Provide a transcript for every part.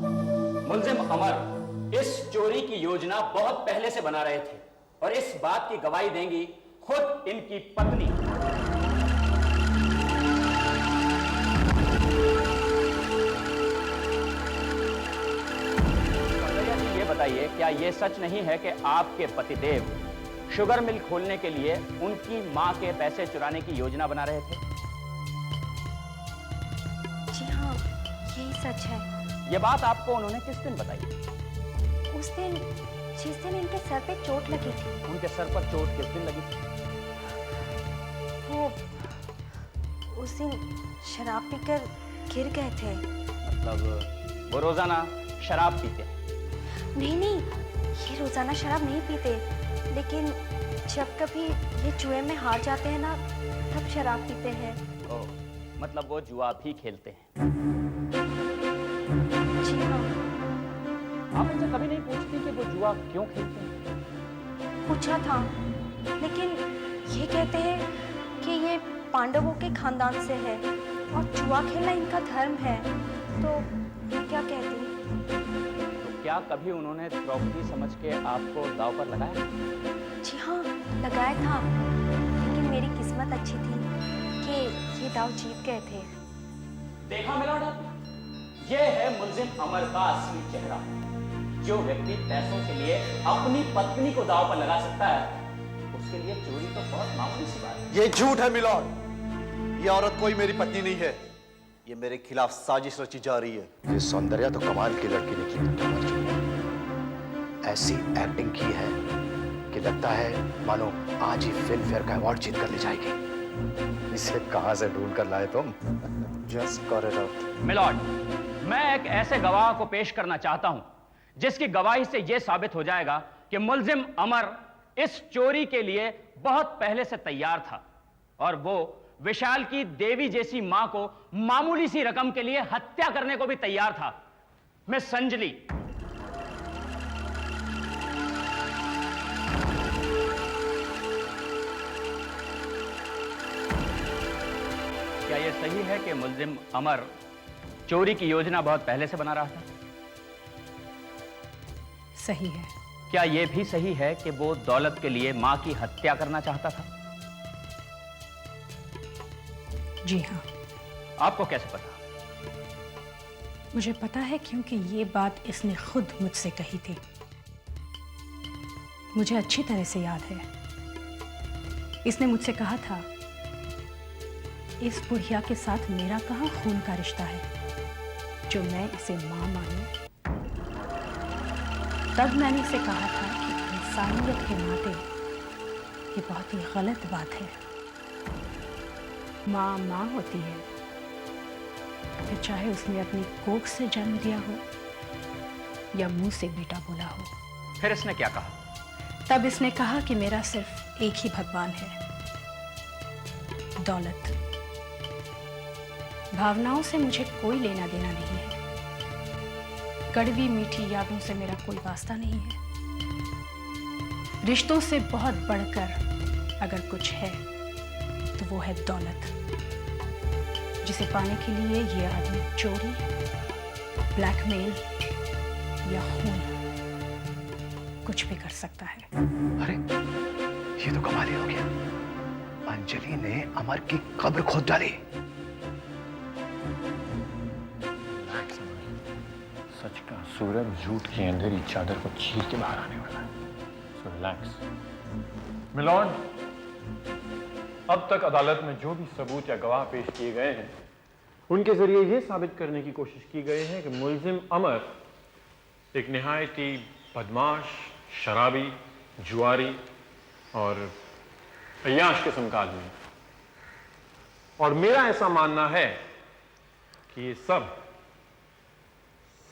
मुलजिम अमर इस चोरी की योजना बहुत पहले से बना रहे थे और इस बात की गवाही देंगी खुद इनकी पत्नी। ये बताइए, क्या यह सच नहीं है कि आपके पतिदेव शुगर मिल खोलने के लिए उनकी मां के पैसे चुराने की योजना बना रहे थे? जी हाँ, यही सच है। यह बात आपको उन्होंने किस दिन बताई? उस दिन जिस दिन इनके सर पे चोट लगी थी। उनके सर पर चोट किस दिन लगी थी? वो उस दिन शराब पीकर गिर गए थे। मतलब वो रोजाना शराब पीते? नहीं, ये रोजाना शराब नहीं पीते, लेकिन जब कभी ये जुए में हार जाते हैं ना, तब शराब पीते हैं। ओह, मतलब वो जुआ भी खेलते हैं? जी हाँ। आप इनसे कभी नहीं पूछती कि वो जुआ क्यों खेलते हैं? पूछा था, लेकिन ये कहते हैं कि ये पांडवों के खानदान से है और जुआ खेलना इनका धर्म है। तो मैं क्या कहती? क्या कभी उन्होंने द्रौपदी समझ के आपको दांव पर लगाया? जी हाँ, लगाया था, लेकिन मेरी किस्मत अच्छी थी कि ये दांव जीत गए थे। देखा मिलॉर्ड, ये है मुलजिम अमर का असली चेहरा। जो व्यक्ति पैसों के लिए अपनी पत्नी को दांव पर लगा सकता है, उसके लिए चोरी तो बहुत मामूली सी बात है। ये झूठ है मिलॉर्ड, ये औरत कोई मेरी पत्नी नहीं है। ये मेरे खिलाफ साजिश रची जा रही है। ये सौंदर्या तो कमाल की लड़की निकली, तो मर चुकी। ऐसी एक्टिंग की है कि लगता है मानो आज ही फिल्म फेयर का अवार्ड जीत कर ले जाएगी। इसे कहां से ढूंढ कर लाए तुम? Just got it out. Milord, मैं एक ऐसे गवाह को पेश करना चाहता हूं जिसकी गवाही से यह साबित हो जाएगा कि मुलजिम अमर इस चोरी के लिए बहुत पहले से तैयार था और वो विशाल की देवी जैसी मां को मामूली सी रकम के लिए हत्या करने को भी तैयार था। मिस संजली, क्या यह सही है कि मुलजिम अमर चोरी की योजना बहुत पहले से बना रहा था? सही है। क्या यह भी सही है कि वो दौलत के लिए मां की हत्या करना चाहता था? जी हाँ। आपको कैसे पता? मुझे पता है क्योंकि ये बात इसने खुद मुझसे कही थी। मुझे अच्छी तरह से याद है। इसने मुझसे कहा था, इस बुढ़िया के साथ मेरा कहाँ खून का रिश्ता है जो मैं इसे मां मानूं। तब मैंने इसे कहा था कि इंसानियत के नाते ये बहुत ही गलत बात है। माँ माँ होती है, फिर चाहे उसने अपनी कोख से जन्म दिया हो या मुंह से बेटा बोला हो। फिर इसने क्या कहा? तब इसने कहा कि मेरा सिर्फ एक ही भगवान है, दौलत। भावनाओं से मुझे कोई लेना देना नहीं है। कड़वी मीठी यादों से मेरा कोई वास्ता नहीं है। रिश्तों से बहुत बढ़कर अगर कुछ है तो वो है दौलत, जिसे पाने के लिए ये आदमी चोरी, ब्लैकमेल या खून कुछ भी कर सकता है। अरे ये तो कमाल ही हो गया। अंजलि ने अमर की कब्र खोद डाली। सच का सूरज झूठ की अंधेरी चादर को चीर के बाहर आने वाला है। सो रिलैक्स मिलॉर्ड, अब तक अदालत में जो भी सबूत या गवाह पेश किए गए हैं, उनके जरिए यह साबित करने की कोशिश की गई है कि मुलजिम अमर एक निहायत ही बदमाश, शराबी, जुआरी और अय्याश किस्म का आदमी है। और मेरा ऐसा मानना है कि ये सब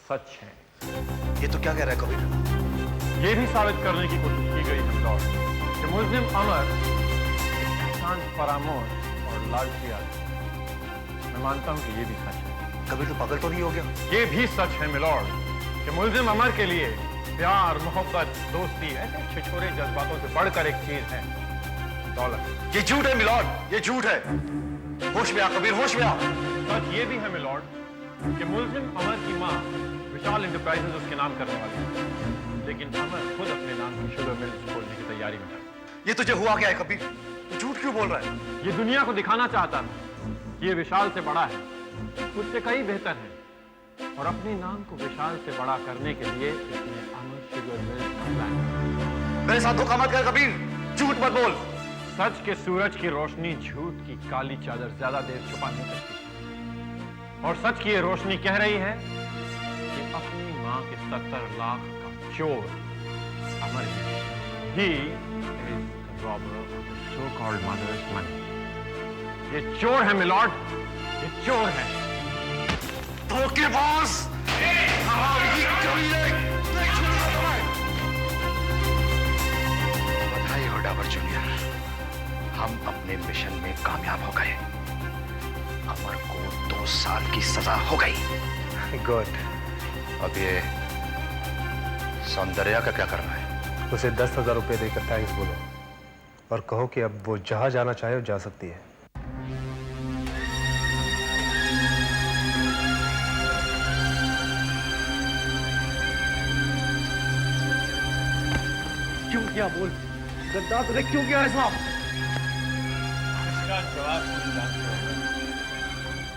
सच है। ये तो क्या कह रहा है कबीर? ये भी साबित करने की कोशिश की गई है लॉर्ड कि मुलजिम अमर शांत, फरामोश और लालची आदमी। मैं मानता हूं कि ये भी सच है। कबीर तो पागल तो नहीं हो गया? ये भी सच है मिलॉर्ड कि मुलजिम अमर के लिए प्यार, मोहब्बत, दोस्ती ऐसे छिछोरे जज्बातों से बढ़कर एक चीज है, दौलत। ये झूठ है मिलॉर्ड, ये झूठ है। होश में आ कबीर, होश में आ। सच ये भी है मिलॉर्ड कि मुलजिम अमर की मां विशाल विशाल इंटरप्राइजेज उसके नाम करने वाले हैं, लेकिन अमर खुद अपने नाम की शुगर मिल्स खोलने की तैयारी में था। ये तुझे हुआ क्या है कबीर? तू झूठ क्यों बोल रहा है? ये दुनिया को दिखाना चाहता था, ये विशाल से बड़ा है, मुझसे कई बेहतर है, और अपने नाम को विशाल से बड़ा करने के लिए इसने अमर शुगर मिल्स का प्लान किया। मेरे साथ धोखा मत कर कबीर, झूठ मत बोल। सच के सूरज की रोशनी झूठ की काली चादर ज्यादा देर छुपा नहीं सकती, और सच की ये रोशनी कह रही है कि अपनी मां के 70 लाख का चोर अमर ही is the robber of the so-called mother's money. ये चोर है मिलॉर्ड, ये चोर है। धोखेबाज! बधाई हो डाबर जूनियर, हम अपने मिशन में कामयाब हो गए। अमर को 2 साल की सजा हो गई। गुड। अब ये सौंदर्या का क्या करना है? उसे 10,000 रुपए देकर थैंक्स बोलो और कहो कि अब वो जहां जाना चाहे वो जा सकती है। क्यों किया बोल? गद्दार तूने क्यों किया ऐसा? इसका जवाब तुम जानते हो।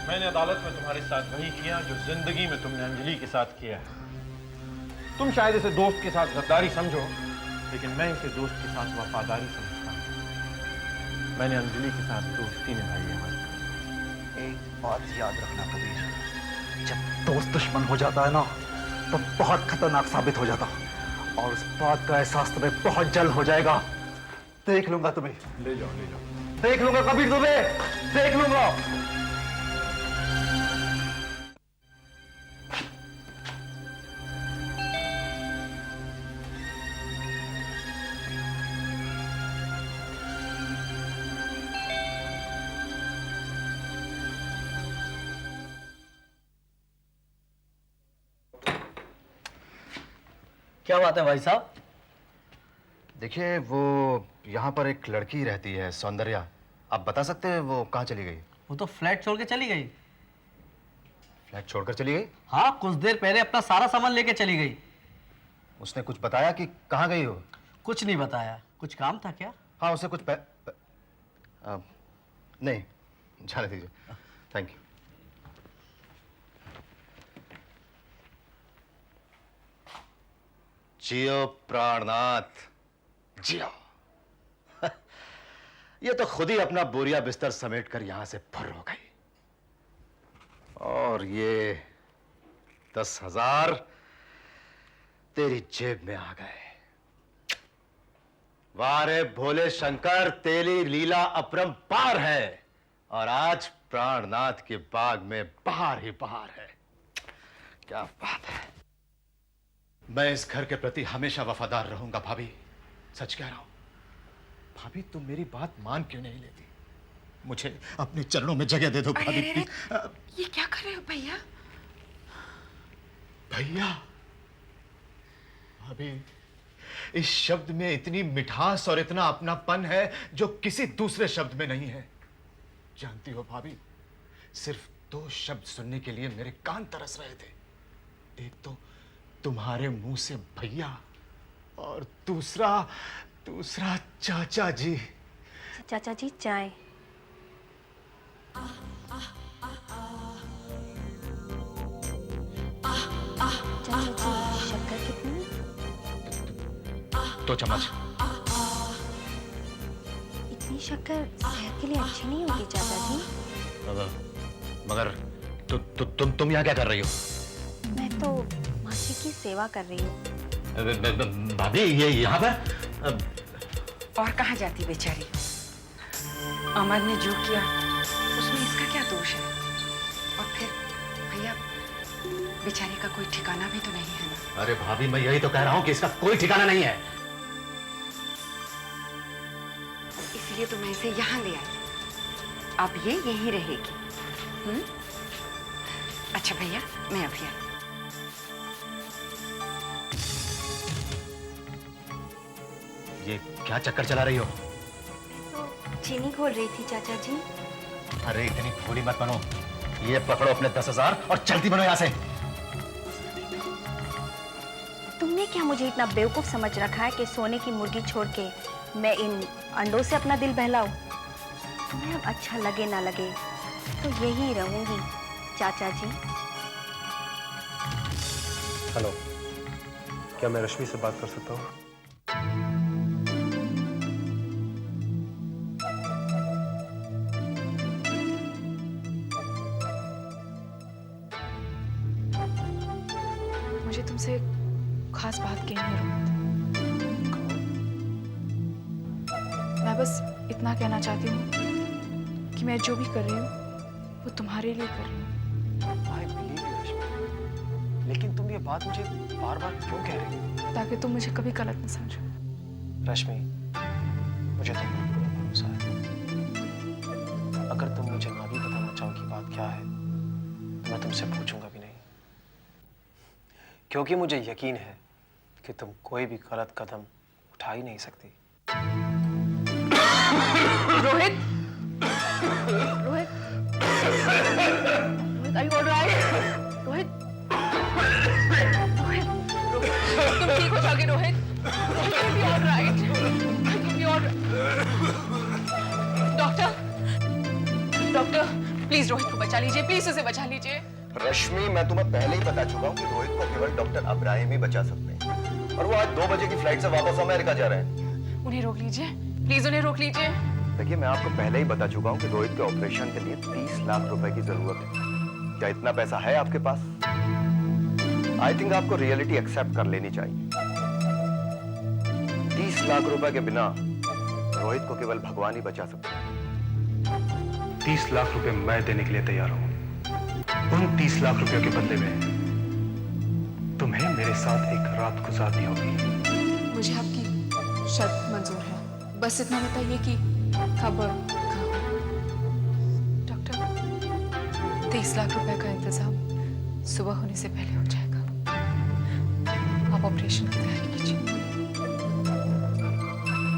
मैंने अदालत में तुम्हारे साथ वही किया जो जिंदगी में तुमने अंजलि के साथ किया है। तुम शायद इसे दोस्त के साथ गद्दारी समझो, लेकिन मैं इसे दोस्त के साथ वफादारी समझता हूं। मैंने अंजलि के साथ दोस्ती निभाई है। एक बात याद रखना कबीर, जब दोस्त दुश्मन हो जाता है ना, तो बहुत खतरनाक साबित हो जाता, और उस बात का एहसास तुम्हें बहुत जल्द हो जाएगा। देख लूंगा तुम्हें, ले जाओ, ले जाओ। देख लूंगा कबीर, तुम्हें देख लूंगा। क्या बात है भाई साहब? देखिए, वो यहाँ पर एक लड़की रहती है सौंदर्या, आप बता सकते हैं वो कहाँ चली गई? वो तो फ्लैट छोड़ के चली गई। फ्लैट छोड़कर चली गई? हाँ, कुछ देर पहले अपना सारा सामान लेके चली गई। उसने कुछ बताया कि कहाँ गई हो? कुछ नहीं बताया। कुछ काम था क्या? हाँ, उसे कुछ नहीं, जाने दीजिए, थैंक यू। जियो प्राणनाथ, जियो। ये तो खुद ही अपना बोरिया बिस्तर समेट कर यहां से फर हो गई, और ये 10,000 तेरी जेब में आ गए। वारे भोले शंकर, तेरी लीला अपरंपार है, और आज प्राणनाथ के बाग में बहार ही बहार है। क्या बात है। मैं इस घर के प्रति हमेशा वफादार रहूंगा भाभी, सच कह रहा हूं। भाभी, तुम मेरी बात मान क्यों नहीं लेती? मुझे अपने चरणों में जगह दे दो भाभी। ये क्या कर रहे हो भैया? भैया, भाभी, इस शब्द में इतनी मिठास और इतना अपनापन है जो किसी दूसरे शब्द में नहीं है। जानती हो भाभी, सिर्फ 2 शब्द सुनने के लिए मेरे कान तरस रहे थे। एक तो तुम्हारे मुंह से भैया, और दूसरा चाचा जी। चाचा जी चाय। चाचा जी शक्कर कितनी? 2 चम्मच। इतनी शक्कर सेहत के लिए अच्छी नहीं होती चाचा जी। मगर तुम यहाँ क्या कर रही हो? मैं तो मासी की सेवा कर रही हूँ। भाभी, ये यहाँ पर? और कहाँ जाती बेचारी? अमर ने जो किया उसमें इसका क्या दोष है? और फिर भैया, बेचारी का कोई ठिकाना भी तो नहीं है ना। अरे भाभी, मैं यही तो कह रहा हूँ कि इसका कोई ठिकाना नहीं है। इसलिए तो मैं इसे यहाँ ले आई। अब ये यहीं रहेगी। अच्छा भैया, मैं अभी आई। ये क्या चक्कर चला रही हो? तो चीनी घोल रही थी चाचा जी। अरे इतनी भोली मत बनो। ये पकड़ो अपने 10,000 और चलती बनो यहाँ से। तुमने क्या मुझे इतना बेवकूफ समझ रखा है कि सोने की मुर्गी छोड़ के मैं इन अंडों से अपना दिल बहलाऊं? तुम्हें अब अच्छा लगे ना लगे तो यही रहूंगी चाचा जी। हेलो, क्या मैं रश्मि से बात कर सकता हूँ? मुझे तुमसे एक खास बात कहनी है रोहित। मैं बस इतना कहना चाहती हूँ कि मैं जो भी कर रही हूँ वो तुम्हारे लिए कर रही हूँ। आई बिलीव यू रश्मि, लेकिन तुम ये बात मुझे बार बार क्यों कह रही हो? ताकि तुम मुझे कभी गलत न समझो। रश्मि, मुझे तुम पर पूरा भरोसा है। अगर तुम मुझे ना भी बताना चाहो कि बात क्या है तो मैं तुमसे पूछूंगा भी नहीं, क्योंकि मुझे यकीन है कि तुम कोई भी गलत कदम उठा ही नहीं सकती। Rohit, Rohit, Rohit, are you all right? Rohit, Rohit, Rohit, तुम ठीक हो जाओगे Rohit. Rohit, you'll be all right. You'll be all right. Doctor, doctor, please Rohit को बचा लीजिए, प्लीज उसे बचा लीजिए। रश्मि, मैं तुम्हें पहले ही बता चुका हूँ कि रोहित को केवल डॉक्टर अब्राहिम ही बचा सकते हैं, और वो आज 2 बजे की फ्लाइट से वापस अमेरिका जा रहे हैं। उन्हें रोक लीजिए, प्लीज उन्हें रोक लीजिए। देखिए, मैं आपको पहले ही बता चुका हूँ कि रोहित के ऑपरेशन के लिए 30 लाख रुपए की जरूरत है। क्या इतना पैसा है आपके पास? आई थिंक आपको रियलिटी एक्सेप्ट कर लेनी चाहिए। 30 लाख रुपए के बिना रोहित को केवल भगवान ही बचा सकते हैं। 30 लाख रुपए मैं देने के लिए तैयार हूं। उन 30 लाख रुपयों के बदले में तुम्हें मेरे साथ एक रात गुजारनी होगी। मुझे आपकी शर्त मंजूर है, बस इतना बताइए कि कब और कहाँ। डॉक्टर, 30 लाख रुपए का इंतजाम सुबह होने से पहले हो जाएगा। आप ऑपरेशन की तैयारी कीजिए।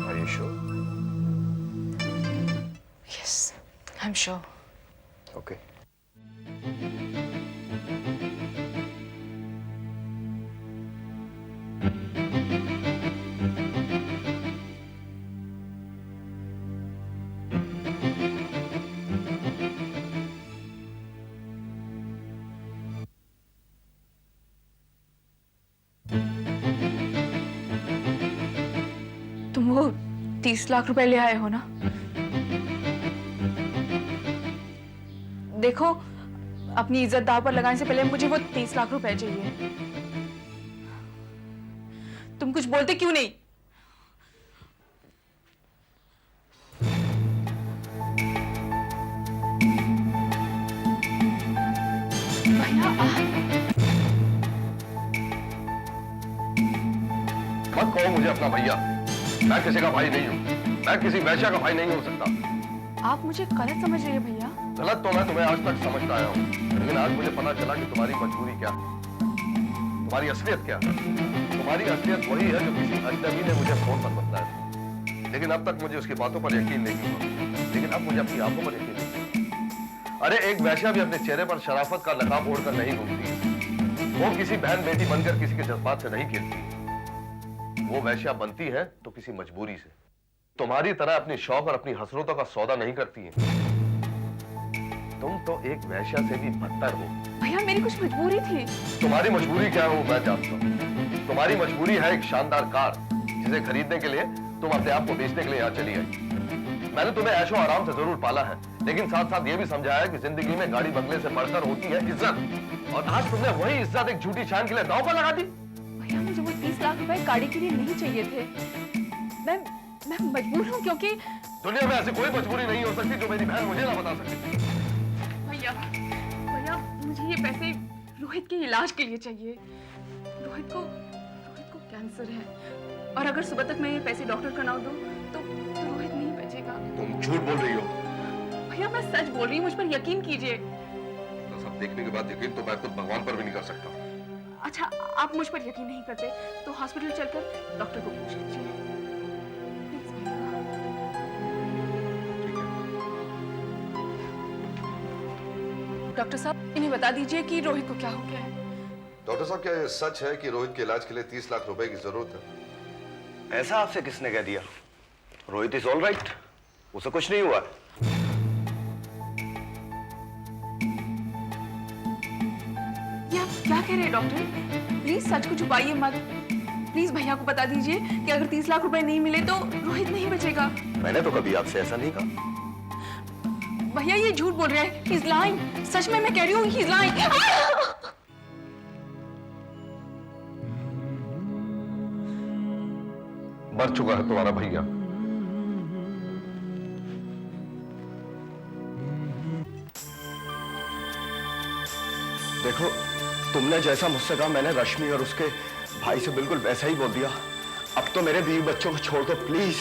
Are you sure? Yes, I'm sure. Okay. तुम वो 30 लाख रुपए ले आए हो ना? देखो, अपनी इज्जत दांव पर लगाने से पहले मुझे वो 30 लाख रुपए चाहिए। तुम कुछ बोलते क्यों नहीं? भैया, मत कहो मुझे अपना भैया। मैं किसी का भाई नहीं हूँ। मैं किसी वैश्या का भाई नहीं हो सकता। आप मुझे गलत समझ रहे हैं भैया। गलत तो मैं तुम्हें आज तक समझता आया हूँ, लेकिन आज मुझे पता चला कि तुम्हारी मजबूरी क्या है, तुम्हारी असलियत क्या है। तुम्हारी असलियत वही है जो किसी अजनबी ने मुझे फोन पर बताया, लेकिन अब तक मुझे उसकी बातों पर यकीन नहीं हुआ। लेकिन अब मुझे अपनी आंखों पर यकीन नहीं। अरे, एक वैश्या भी अपने चेहरे पर शराफत का नकाब ओढ़कर नहीं घूमती। वो किसी बहन बेटी बनकर किसी के जज्बात से नहीं खेलती। वो वैश्या बनती है तो किसी मजबूरी से। तुम्हारी तरह अपनी शौक और अपनी हसरतों का सौदा नहीं करती है। तुम तो एक वैश्या से भी बदतर हो। भैया, मेरी कुछ मजबूरी थी। तुम्हारी मजबूरी क्या है वो मैं जानता हूँ। तुम्हारी मजबूरी है एक शानदार कार, जिसे खरीदने के लिए तुम अपने आप को बेचने के लिए यहाँ चली आई। मैंने तुम्हें ऐशो आराम से जरूर पाला है, लेकिन साथ साथ ये भी समझाया है कि जिंदगी में गाड़ी बंगले से बढ़कर होती है इज्जत। और आज तुमने वही इज्जत एक झूठी शान के लिए दांव पर लगा दी। भैया, मुझे वो 30 लाख रुपए गाड़ी के लिए नहीं चाहिए थे। मैं मजबूर हूँ, क्योंकि दुनिया में ऐसी कोई मजबूरी नहीं हो सकती जो मेरी बहन मुझे ना बता सकती। भैया, भैया, मुझे ये पैसे रोहित के इलाज के लिए चाहिए। रोहित को कैंसर है, और अगर सुबह तक मैं ये पैसे डॉक्टर को ना दूं तो रोहित नहीं बचेगा। तुम झूठ बोल रही हो। भैया, मैं सच बोल रही हूँ, मुझ पर यकीन कीजिए। तो सब देखने के बाद यकीन तो मैं खुद भगवान पर भी नहीं कर सकता। अच्छा, आप मुझ पर यकीन नहीं करते तो हॉस्पिटल चलकर डॉक्टर को पूछ लीजिए। प्लीज भैया। डॉक्टर साहब, इन्हें बता दीजिए कि रोहित को क्या हो गया है। डॉक्टर साहब, क्या ये सच है कि रोहित के इलाज के लिए 30 लाख रुपए की जरूरत है? ऐसा आपसे किसने कह दिया? रोहित इज ऑल राइट, उसे कुछ नहीं हुआ। ये आप क्या कह रहे हैं डॉक्टर? प्लीज सच को छुपाइए मत। प्लीज भैया को बता दीजिए कि अगर 30 लाख रुपए नहीं मिले तो रोहित नहीं बचेगा। मैंने तो कभी आपसे ऐसा नहीं कहा। भैया ये झूठ बोल रहे हैं। He's lying। सच में मैं कह रही हूँ he's lying। मर चुका है तुम्हारा भैया। देखो, तुमने जैसा मुझसे कहा मैंने रश्मि और उसके भाई से बिल्कुल वैसा ही बोल दिया। अब तो मेरे बीवी बच्चों को छोड़ दो प्लीज।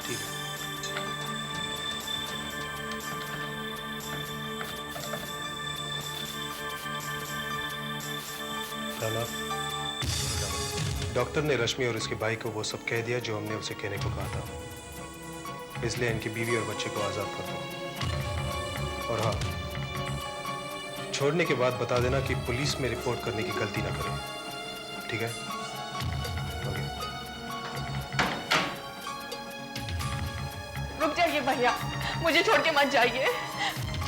ठीक है। राणा, डॉक्टर ने रश्मि और उसके भाई को वो सब कह दिया जो हमने उसे कहने को कहा था, इसलिए इनकी बीवी और बच्चे को आजाद कर दो। और हाँ, छोड़ने के बाद बता देना कि पुलिस में रिपोर्ट करने की गलती ना करें, ठीक है? ओके। रुक जाइए भैया, मुझे छोड़ के मत जाइए।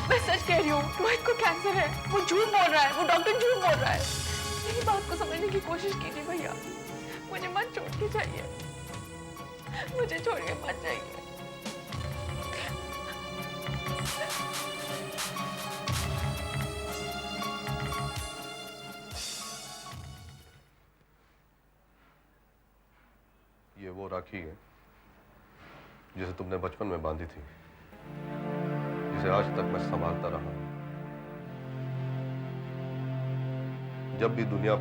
मैं सच कह रही हूँ, रोहित को कैंसर है। वो झूठ बोल रहा है, वो डॉक्टर झूठ बोल रहा है। मेरी बात को समझने की कोशिश कीजिए भैया। मुझे मत छोड़ के जाइए, मुझे छोड़ के मत जाइए। ये वो राखी है जिसे तुमने बचपन में बांधी थी, जिसे आज तक मैं संभालता रहा। जब भी दुनिया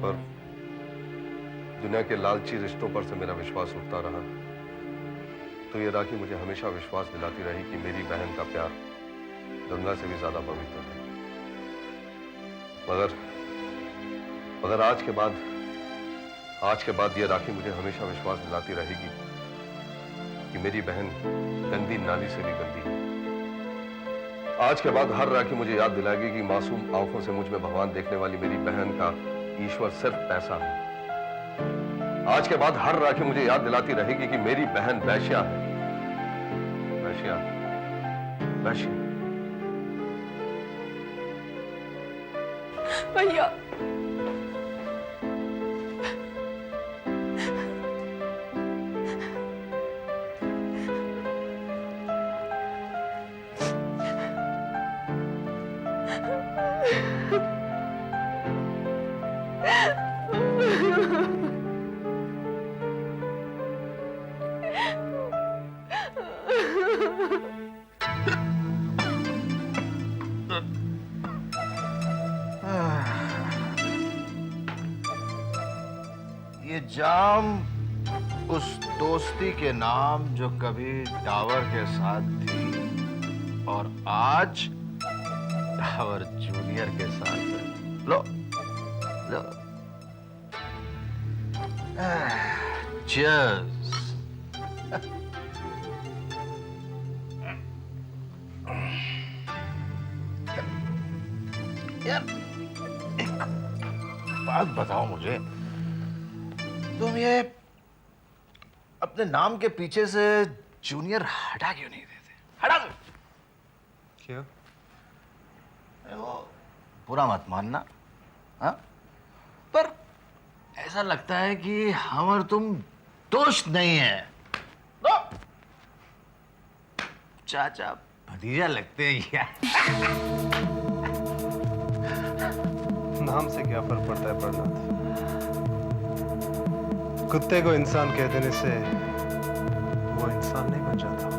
के लालची रिश्तों पर से मेरा विश्वास उठता रहा, तो ये राखी मुझे हमेशा विश्वास दिलाती रही कि मेरी बहन का प्यार गंगा से भी ज्यादा पवित्र है। मगर आज के बाद ये राखी मुझे हमेशा विश्वास दिलाती रहेगी कि मेरी बहन गंदी नाली से भी गंदी है। आज के बाद हर राखी मुझे याद दिलाएगी कि मासूम आंखों से मुझ में भगवान देखने वाली मेरी बहन का ईश्वर सिर्फ पैसा है। आज के बाद हर राखी मुझे याद दिलाती रहेगी कि मेरी बहन वैश्या है। वैश्या, वैश्या। भैया, ये जाम उस दोस्ती के नाम जो कभी डावर के साथ थी और आज डावर जूनियर के साथ है। लो लो, चीयर्स। यार एक बात बताओ मुझे, तुम ये अपने नाम के पीछे से जूनियर हटा क्यों नहीं देते? हटा दो। क्यों? वो बुरा मत मानना, हाँ? पर ऐसा लगता है कि हम और तुम दोस्त नहीं है। लो, चाचा भतीजा लगते हैं यार। नाम से क्या फर्क पड़ता है प्रहलाद? कुत्ते को इंसान कह देने से वो इंसान नहीं बन जाता।